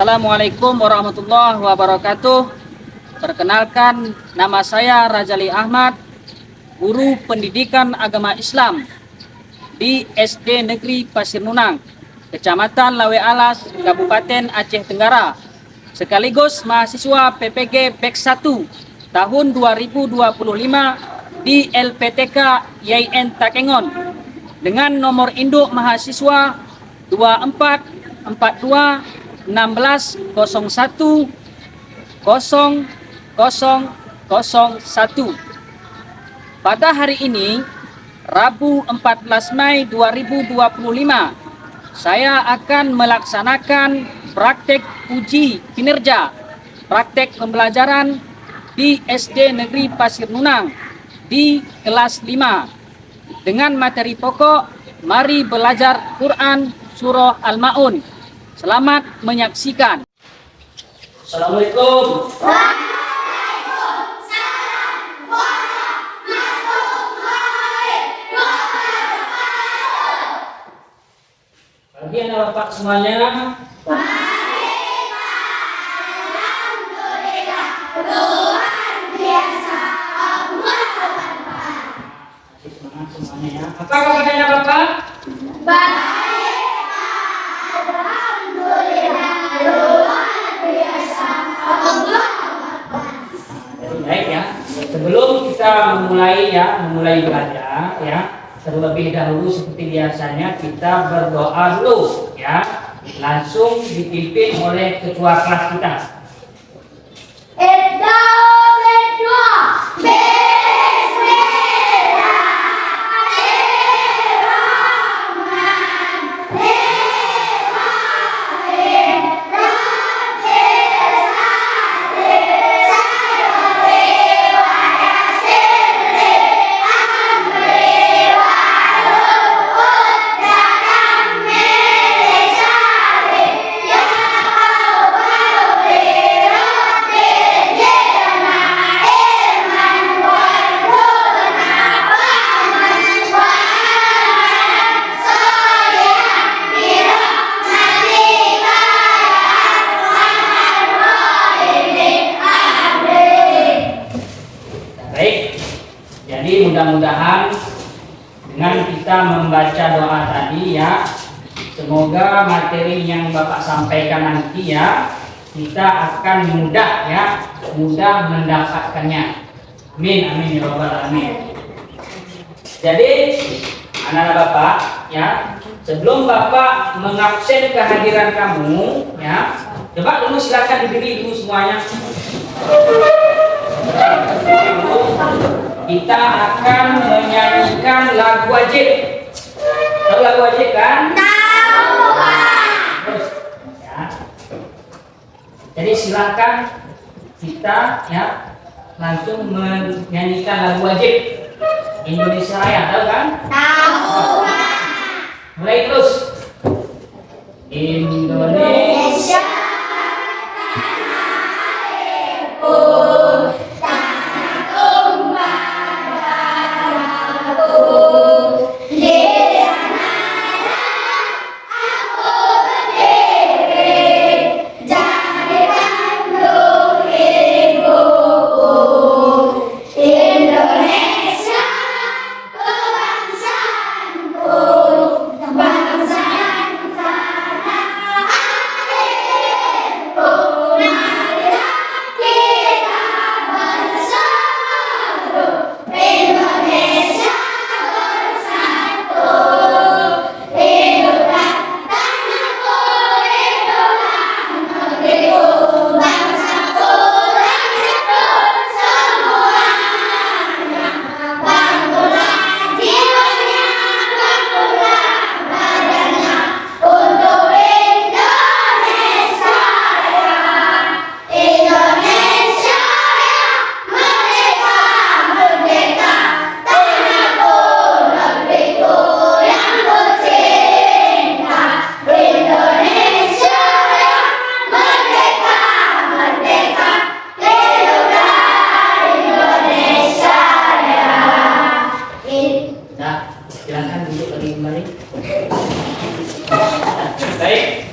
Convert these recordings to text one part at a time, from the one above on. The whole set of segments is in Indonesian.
Assalamualaikum warahmatullahi wabarakatuh. Perkenalkan, nama saya Rajali Ahmad, guru pendidikan agama Islam di SD Negeri Pasir Nunang, Kecamatan Lawe Alas, Kabupaten Aceh Tenggara, sekaligus mahasiswa PPG BEK 1 tahun 2025 di LPTK YIN Takengon dengan nomor induk mahasiswa 2442 1601 0001. Pada hari ini, Rabu 14 Mei 2025, saya akan melaksanakan praktek uji kinerja praktek pembelajaran di SD Negeri Pasir Nunang di kelas 5 dengan materi pokok Mari Belajar Quran Surah Al-Ma'un. Selamat menyaksikan. Assalamualaikum. Waalaikumsalam warahmatullahi wabarakatuh. Pagi anak-anak semuanya. Baik, alhamdulillah. Tuhan biasa. Allah Akbar. Semangat semuanya ya. Apa kabarnya Bapak? Baik, alhamdulillah. Tuhan biasa. Allah Akbar. Jadi baik ya. Sebelum kita memulai belajar ya, terlebih dahulu seperti biasanya kita berdoa dulu ya. Langsung dipimpin oleh ketua kelas kita. Baik, jadi mudah-mudahan dengan kita membaca doa tadi ya, semoga materi yang Bapak sampaikan nanti ya, kita akan mudah mendapatkannya. Amin, amin ya rabbal alamin. Jadi anak-anak Bapak ya, sebelum Bapak mengabsen kehadiran kamu ya, coba dulu silakan berdiri dulu semuanya. Kita akan menyanyikan lagu wajib. Tahu lagu wajib kan? Tahu, Pak. Terus, ya. Jadi silakan kita ya langsung menyanyikan lagu wajib Indonesia Raya, tahu kan? Tahu, Pak. Mulai terus. Indonesia. Baik,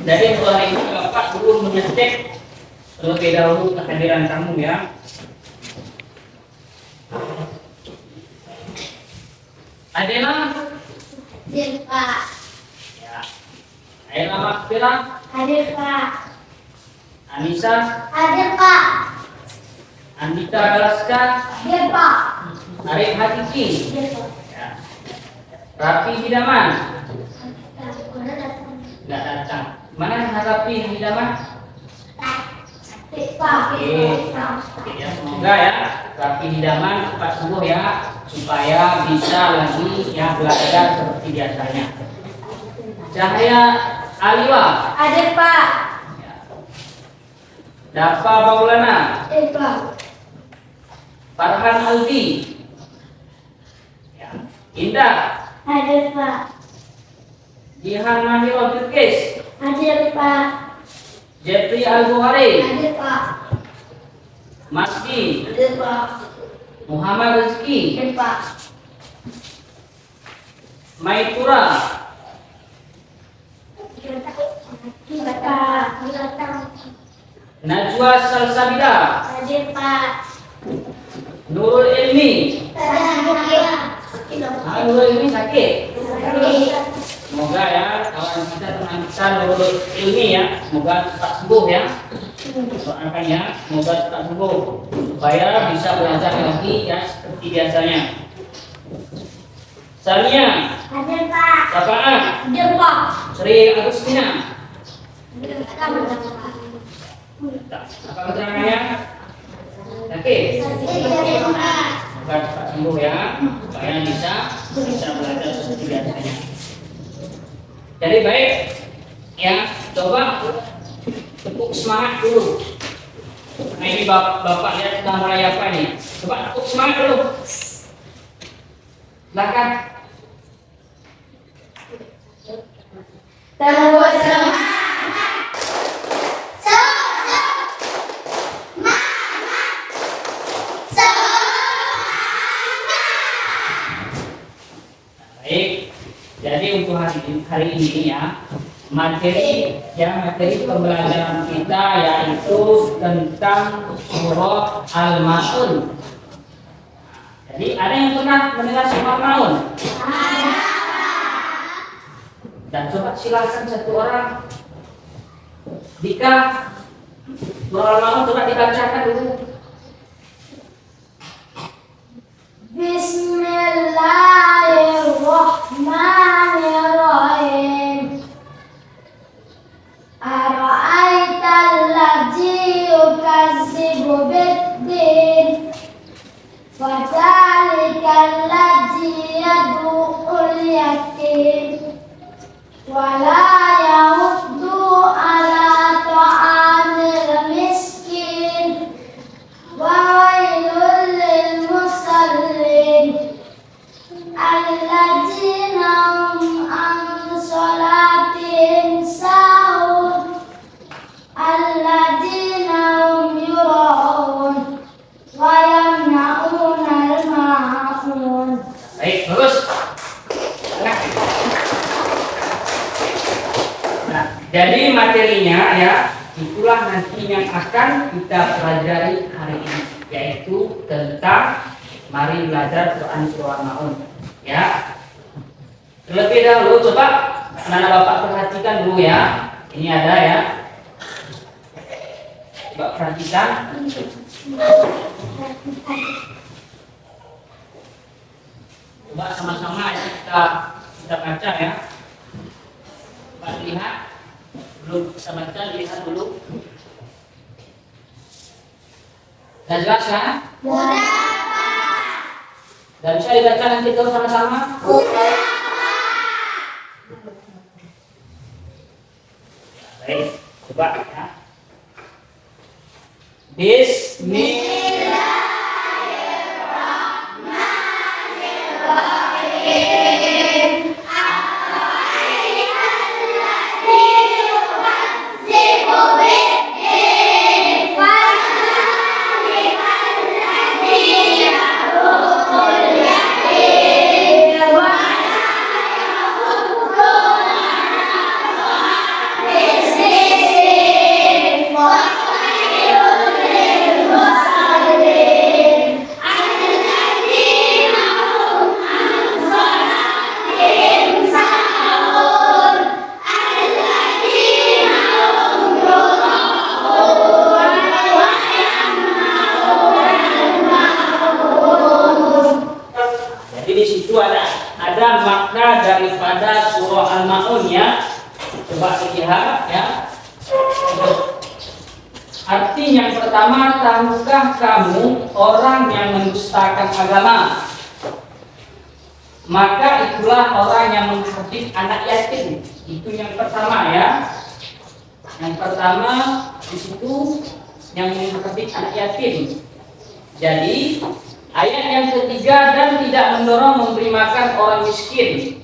jadi untuk hari ini Bapak dulu mengecek terlebih dahulu kehadiran kamu ya. Adela, Hadir Pak. ya. Ayla Makfira, Hadir Pak. Anissa, Hadir Pak. Andika Galaska, Hadir Pak. Arif Hatiki, Hadir Pak. ya. Rapi Hidaman, nggak datang. Mana Rapi Hidaman? Hadir Pak. Oke, ya, semoga ya Rapi Hidaman cepat sembuh ya, supaya bisa lagi ya belajar seperti biasanya. Cahaya Aliwa, Hadir Pak. ya. Dafa Maulana, Hadir Pak. Farhan Aldi, ya. Indah, Hadir Pak. Jihan Mahiro Bilqis, Hadir Pak. Jeffrey Al-Buhari, Hadir Pak. Masdi, Hadir Pak. Muhammad Rezeki, Hadir Pak. Maitura, Najwa Salsabila, Hadir Pak. Nurul Ilmi. Nurul Ilmi sakit. Semoga ya kawan kita teman kita Nurul Ilmi ya, semoga cepat sembuh ya. Doakan ya, semoga cepat sembuh supaya bisa belajar lagi ya seperti biasanya. Sania, Hadir Pak. Sapaan, Hadir Pak. Sri Agustina. Hadir Pak. Apa keterangannya? Sakit. Hadir Pak. Semoga cepat sembuh ya, supaya bisa belajar seperti biasanya. Jadi baik ya, coba tepuk semangat dulu. Nah ini bapak lihat sudah mulai apa nih? Coba tepuk semangat dulu. Silakan. Terus semangat. Baik. Jadi untuk hari ini ya materi pembelajaran kita yaitu tentang surah Al-Maun. Jadi ada yang pernah mendengar surah Al-Maun? Dan coba silakan satu orang. Dika, surah Al-Maun coba dibacakan dulu. Bismillahirrahmanirrahim. Ara'aital ladzi yukazzibu bid-din wa dzalikal ladzi yad'ul yatim wa la yahuddu ala ta'amil miskin wa wailul lil musallin alladzina hum an salatihim sahun alladzina hum yura'un wa yamna'unal ma'un. Baik, bagus. Nah, jadi materinya ya, itulah nanti yang akan kita pelajari hari ini, yaitu tentang mari belajar Quran surah Al-Maun. Ya. Terlebih dahulu coba anak bapak perhatikan dulu ya. Ini ada ya. Coba perhatikan. Coba sama-sama ya kita baca ya. Coba lihat. Belum kita baca, lihat dulu. Sudah jelas kan? Dan bisa dibaca nanti terus sama-sama. Baik, coba ya. Bismillah. daripada surah Al-Maun ya. Coba lihat ya. Arti yang pertama, tahukah kamu orang yang mendustakan agama? Maka itulah orang yang menghardik anak yatim. Itu yang pertama ya. Yang pertama di situ yang menghardik anak yatim. Jadi ayat yang ketiga, dan tidak mendorong memberi makan orang miskin.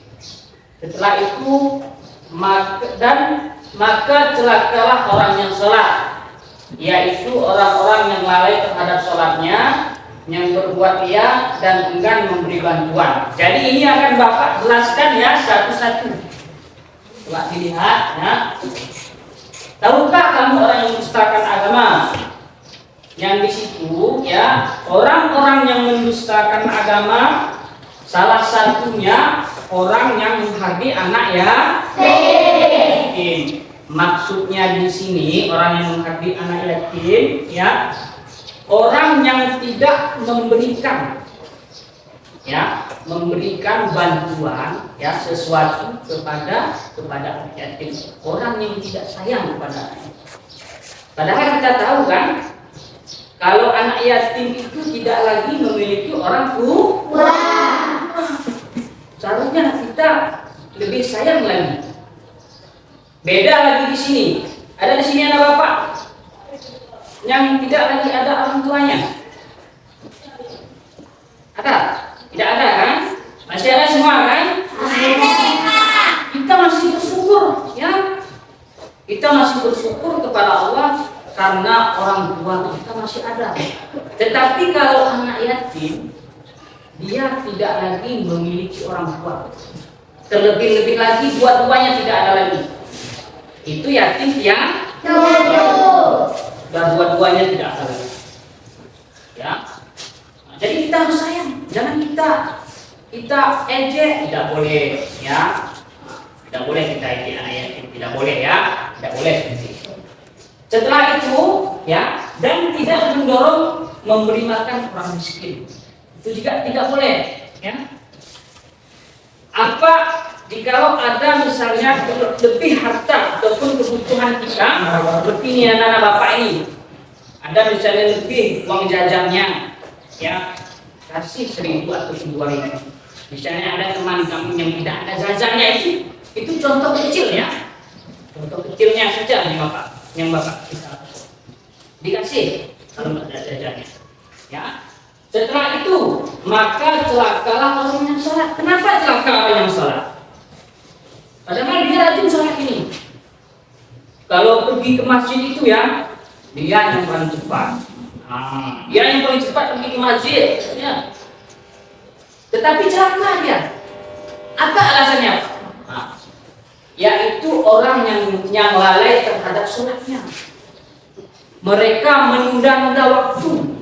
Setelah itu maka celakalah orang yang sholat, yaitu orang-orang yang lalai terhadap sholatnya, yang berbuat riya dan enggan memberi bantuan. Jadi ini akan Bapak jelaskan ya satu-satu. Coba dilihat ya. Tahukah kamu orang yang mendustakan agama? Yang di situ ya, orang-orang yang mendustakan agama salah satunya orang yang menghardik anak yatim. Maksudnya di sini orang yang menghardik anak yatim ya, orang yang tidak memberikan ya, memberikan bantuan ya sesuatu kepada anak yatim, orang yang tidak sayang kepada anak. Padahal kita tahu kan, kalau anak yatim itu tidak lagi memiliki orang tua, seharusnya kita lebih sayang lagi. Beda lagi di sini. Ada di sini anak bapak yang tidak lagi ada orang tuanya. Ada? Tidak ada kan? Masih ada semua kan? Kita masih bersyukur ya. Kita masih bersyukur kepada Allah karena orang tua kita masih ada. Tetapi kalau anak yatim, dia tidak lagi memiliki orang tua. Terlebih-lebih lagi dua-duanya tidak ada lagi. Itu yatim yang dan dua-duanya tidak ada lagi. Ya. Nah, jadi kita harus sayang. Jangan kita ejek, tidak boleh ya. Tidak boleh kita ejek anak yatim, tidak boleh ya. Tidak boleh seperti itu. Setelah itu ya, dan tidak mendorong memberi makan orang miskin. Itu juga tidak boleh ya. Apa jikalau ada misalnya lebih harta ataupun kebutuhan kita, seperti ini anak-anak bapak ini, ada misalnya lebih uang jajannya ya, kasih 1.000 atau 2.000. Misalnya ada teman kamu yang tidak ada jajannya, itu contoh kecil ya, contoh kecilnya saja yang bapak kita dikasih kalau tidak ada jajannya ya. Setelah itu maka celakalah orang yang sholat. Kenapa celaka orang yang sholat? Padahal dia rajin sholat ini. Kalau pergi ke masjid itu ya, dia yang paling cepat. Dia yang paling cepat pergi ke masjid ya. Tetapi celaka dia. Apa alasannya? Yaitu orang yang lalai terhadap sholatnya. Mereka menunda-nunda waktu.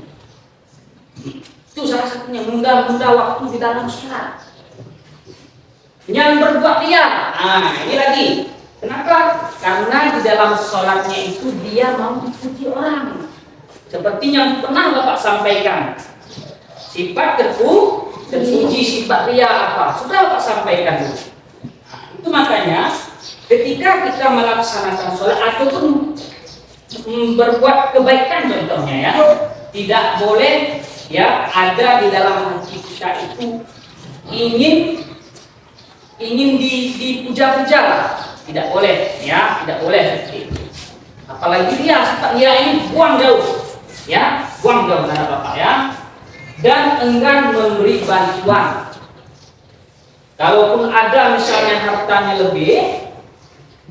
Itu salah satunya, menunda-nunda waktu di dalam sholat. Yang berbuat riya, ini lagi. Kenapa? Karena di dalam sholatnya itu dia mau dipuji orang. Seperti yang pernah Bapak sampaikan, sifat terpuji, sifat riya apa? Sudah Bapak sampaikan dulu. Itu makanya ketika kita melaksanakan sholat ataupun berbuat kebaikan contohnya ya, tidak boleh ya ada di dalam hati kita itu ingin dipuja-puja, tidak boleh ya, tidak boleh seperti itu. Apalagi dia ini buang jauh ya, buang jauh anak bapak ya, dan enggan memberi bantuan. Kalaupun ada misalnya hartanya lebih,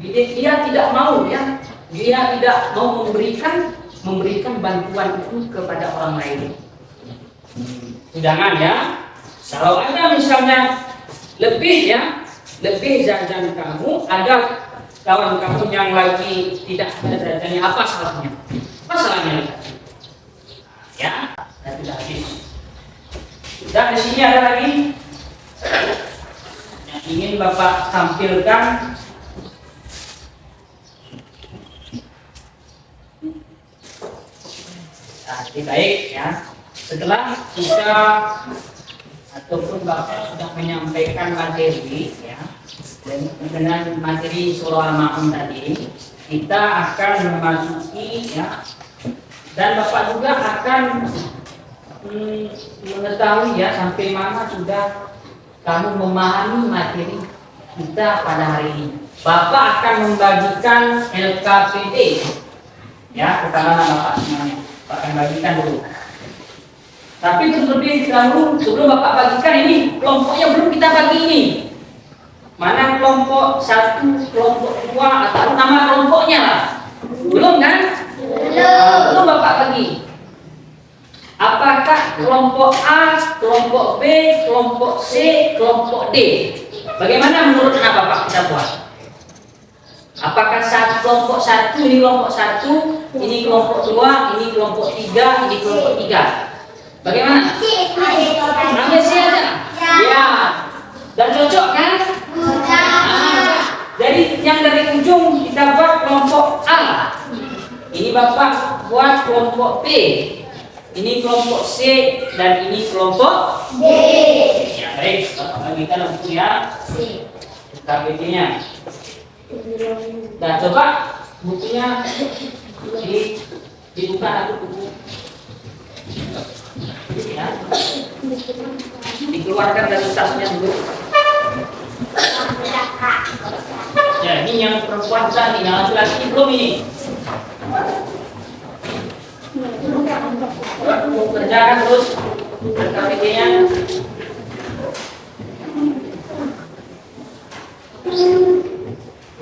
dia tidak mau ya, dia tidak mau memberikan bantuan itu kepada orang lain. Jangan ya. Kalau ada misalnya lebih jajan kamu, ada kawan kamu yang lagi tidak ada jajannya, apa salahnya? Apa salahnya? Ya, tidak habis. Dan di sini ada lagi yang ingin Bapak tampilkan. Baik ya. Setelah kita ataupun Bapak sudah menyampaikan materi ya, dengan materi surah Al-Ma'un tadi, kita akan memasuki ya, dan Bapak juga akan mengetahui ya sampai mana sudah kamu memahami materi kita pada hari ini. Bapak akan membagikan LKPD ya kepada Bapak semuanya. Bapak akan bagikan dulu. Tapi terlebih dahulu sebelum Bapak bagikan ini kelompoknya belum kita bagi ini. Mana kelompok 1, kelompok 2 atau nama kelompoknya lah. Belum kan? Belum Bapak bagi. Apakah kelompok A, kelompok B, kelompok C, kelompok D? Bagaimana menurut anak Bapak kita buat? Apakah kelompok 1 ini kelompok 1, ini kelompok 2, ini kelompok 3, ini kelompok 3? Bagaimana? Ambil C aja. Ya. Dan cocok kan? Jadi yang dari ujung kita buat kelompok A. Ini Bapak buat kelompok B. Ini kelompok C dan ini kelompok D. Ya baik, Bapak bagikan buku ya. KBT-nya. Dan coba bukunya dibuka atau buku. Ya. Dikeluarkan dari tasnya dulu. Ya, ini yang perempuan tadi, yang laki-laki belum ini. Kerjakan terus KPG-nya.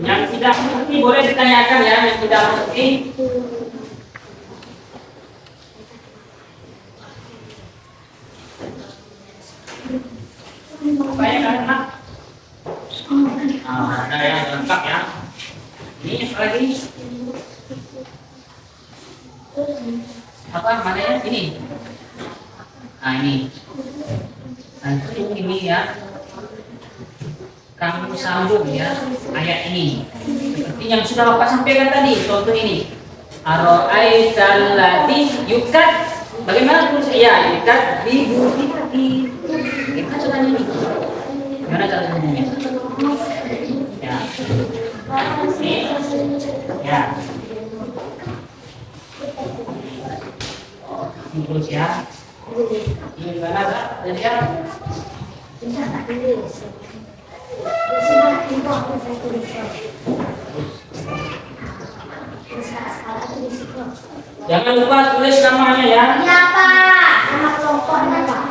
Yang tidak mengerti boleh ditanyakan ya, yang tidak mengerti. Apa yang enak? Ada yang lengkap ya. Ini apa lagi? Apa namanya? Ini. Nah ini. Nanti ini ya. Kamu sambung ya ayat ini. Seperti yang sudah Bapak sampaikan tadi. Contoh ini. Aro'aital ladzi yukat. Bagaimana tulis ya? Yukat di. Gimana caranya ini? Gimana cara ngomongnya? Ya. Ini. Ya. Ini terus ya. Ini gimana Kak? Jadi ya. Jangan lupa tulis namanya ya. Ya Pak, nama kelompoknya Pak.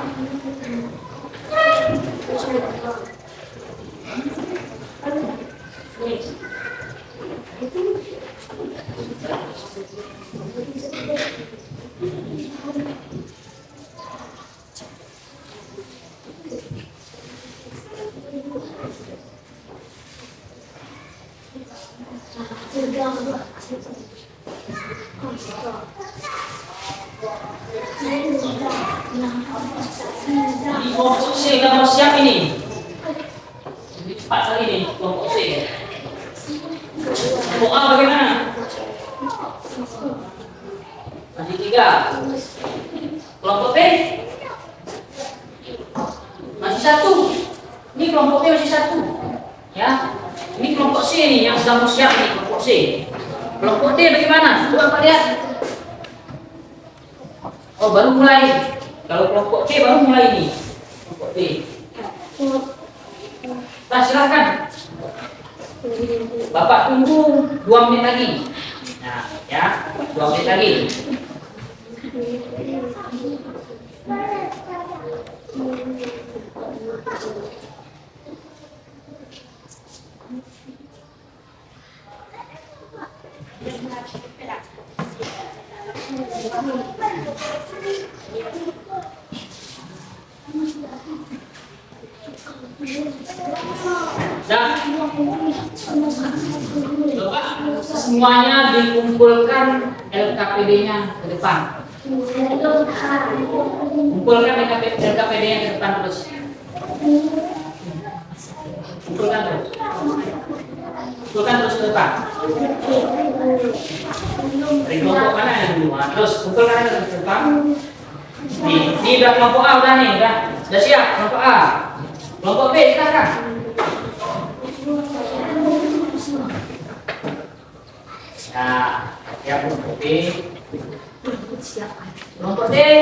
Di kelompok C kamu siap ini. Lebih cepat lagi nih kelompok C. Kelompok A bagaimana? Masih 3. Kelompok B masih 1. Ini kelompok B masih 1. Ya. Ini kelompok C nih yang sedang siap nih kelompok C. Kelompok D bagaimana? Coba Pak lihat. Oh baru mulai. Kalau kelompok C baru mulai nih. Kelompok D. Nah silahkan. Bapak tunggu 2 menit lagi. Nah ya 2 menit lagi. Dan semuanya dikumpulkan LKPD-nya ke depan. Kumpulkan LKPD-nya ke depan terus. Kumpulkan terus. Kumpulkan terus ke depan. Dari kelompok mana yang dulu? Terus kumpulkan terus ke depan. Ini udah kelompok A udah nih, udah siap kelompok A. Kelompok B silakan. Ya, belum putih. Belum putih.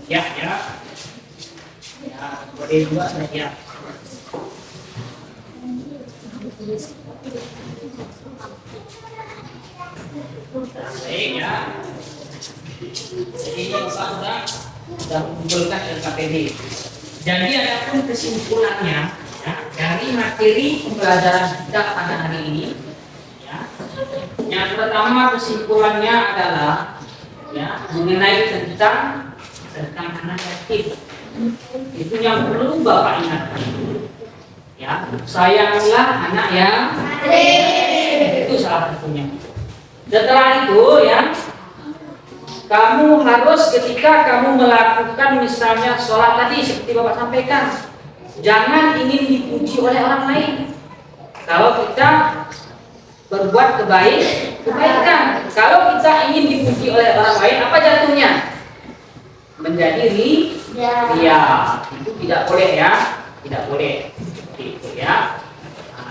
Ya, ya. Ya, putih dua saja. Baik ya. Jadi sudah mengumpulkan LKPD. Jadi adapun kesimpulannya ya, dari materi pembelajaran kita pada hari ini, ya, yang pertama kesimpulannya adalah ya mengenai tentang anak yatim. Itu yang perlu Bapak ingatkan. Ya, sayanglah anak yang itu salah satunya. Setelah itu ya, kamu harus ketika kamu melakukan misalnya sholat tadi seperti Bapak sampaikan, jangan ingin dipuji oleh orang lain. Kalau kita berbuat kebaikan, kalau kita ingin dipuji oleh orang lain, apa jatuhnya? Menjadi ria. Itu tidak boleh ya, tidak boleh. Gitu ya.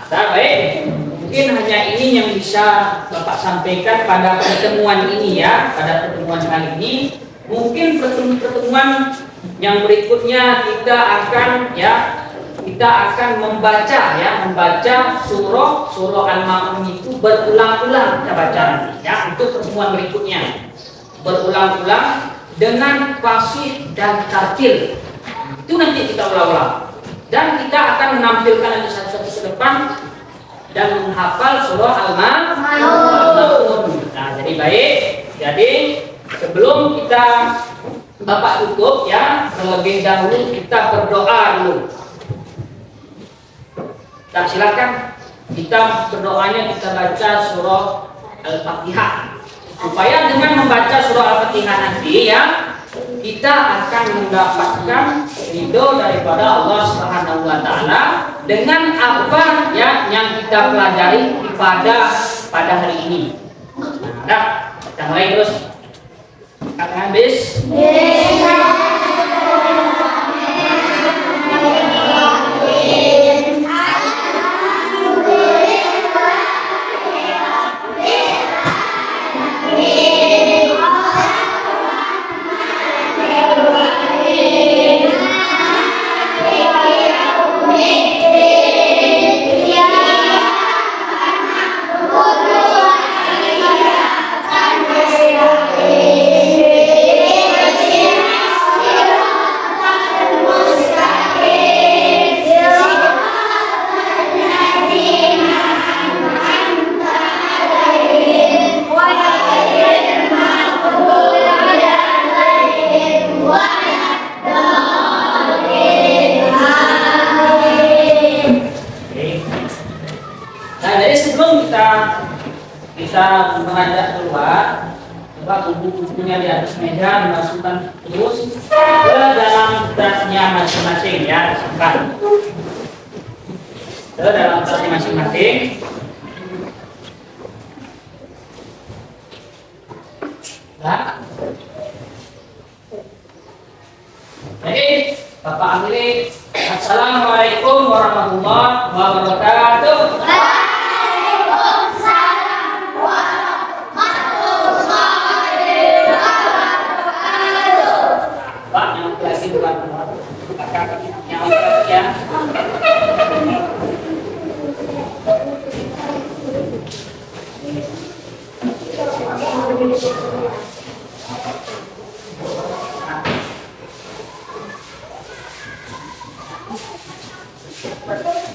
Nah, baik. Mungkin hanya ini yang bisa Bapak sampaikan pada pertemuan ini ya, pada pertemuan kali ini. Mungkin pertemuan yang berikutnya kita akan membaca surah Al-Ma'un itu berulang-ulang kita baca nanti ya, untuk pertemuan berikutnya. Berulang-ulang dengan fasih dan tartil. Itu nanti kita ulang-ulang. Dan kita akan menampilkan nanti satu-satu ke depan dan menghafal surah Al-Ma'un. Nah, jadi baik. Jadi sebelum kita Bapak tutup ya, terlebih dahulu kita berdoa dulu. Dan silakan kita berdoanya kita baca surah Al-Fatihah. Supaya dengan membaca surah Al-Fatihah nanti ya, kita akan mendapatkan ridho daripada Allah Subhanahu wa taala dengan apa ya yang kita pelajari pada hari ini. Nah, kita mulai terus. Katakan habis. Kita mengajak keluar, coba buku-bukunya di atas meja dimasukkan terus ke dalam tasnya masing-masing ya, simpan ke dalam tasnya masing-masing. Nah, jadi Bapak ambil. Assalamualaikum warahmatullahi wabarakatuh. Betul.